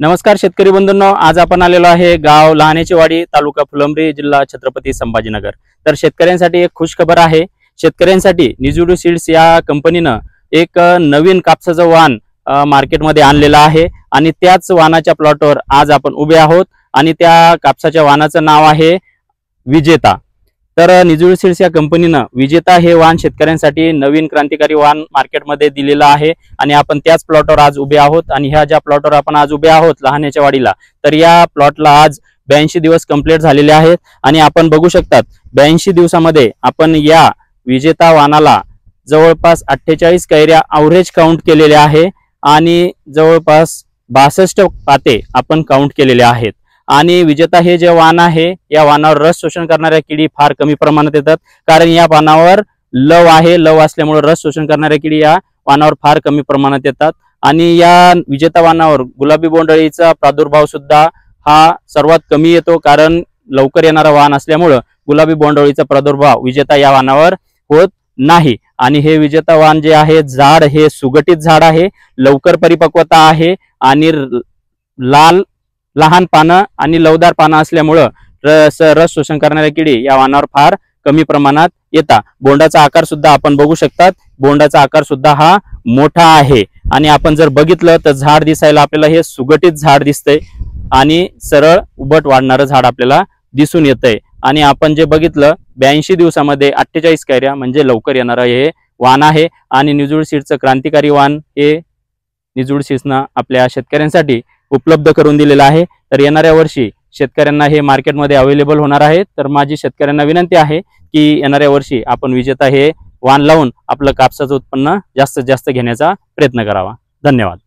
नमस्कार शेतकरी बंधूंनो, आज आपण आलेलो आहे गाव लहानेचीवाडी, तालुका फुलंब्री, जिल्हा छत्रपती संभाजीनगर। तर शेतकऱ्यांसाठी एक खुश खबर आहे। शेतकऱ्यांसाठी निजुडू सीड्स या कंपनीनं एक नवीन कापसाचं वाण मार्केटमध्ये आणलेलं आहे आणि त्याच वाणाच्या प्लॉटवर आज आपण उभे आहोत आणि त्या कापसाच्या वाणाचं नाव आहे विजेता। तर निजुडू सीड्स या कंपनीनं विजेता हे वाण शेतकऱ्यांसाठी नवीन क्रांतिकारी वाण मार्केटमध्ये दिलेलं आहे आणि आपण त्याच प्लॉटवर आज उभे आहोत। आणि ह्या ज्या प्लॉटवर आपण आज उभे आहोत लहानेच्या वाडीला, तर या प्लॉटला आज 82 दिवस कंप्लीट झालेले आहेत आणि आपण बघू शकतात 82 दिवसामध्ये आपण या विजेता वाणाला जवळपास 48 कैऱ्या एव्हरेज काउंट केलेले आहे आणि जवळपास 62 पाते आपण काउंट केलेले आहेत। आणि विजेता हे जे वाण आहे या वाणावर रस शोषण करणाऱ्या किडी फार कमी प्रमाणात येतात, कारण या वाणावर लव आहे। लव असल्यामुळे रस शोषण करणाऱ्या किडी या वाणावर फार कमी प्रमाणात येतात आणि या विजेता वाणावर गुलाबी बोंडअळीचा प्रादुर्भाव सुद्धा हा सर्वात कमी येतो, कारण लवकर येणारा वाण असल्यामुळे गुलाबी बोंडअळीचा प्रादुर्भाव विजेता या वाणावर होत नाही। आणि हे विजेता वाण जे आहे झाड हे सुगठित झाड आहे, लवकर परिपक्वता आहे आणि लाल लहान पानं आणि लवदार पानं असल्यामुळे रस शोषण करणाऱ्या किडी या वाणावर फार कमी प्रमाणात येतात। बोंडाचा आकार सुद्धा आपण बघू शकतात, बोंडाचा आकार सुद्धा हा मोठा आहे आणि आपण जर बघितलं तर झाड दिसायला आपल्याला हे सुगठित झाड दिसतंय आणि सरळ उभट वाढणारं झाड आपल्याला दिसून येतंय। आणि आपण जे बघितलं 82 दिवसामध्ये 48 कैऱ्या म्हणजे लवकर येणारं हे वाण आहे आणि निजुड सीड्सचं क्रांतिकारी वाण हे निजुड सीड्सनं आपल्या शेतकऱ्यांसाठी उपलब्ध करून दिलेला आहे। तर येणाऱ्या वर्षी शेतकऱ्यांना हे मार्केटमध्ये अवेलेबल होणार आहे। तर माझी शेतकऱ्यांना विनंती आहे की येणाऱ्या वर्षी आपण विजेता हे वाण लावून आपलं कापसाचं उत्पन्न जास्तीत जास्त घेण्याचा प्रयत्न करावा। धन्यवाद।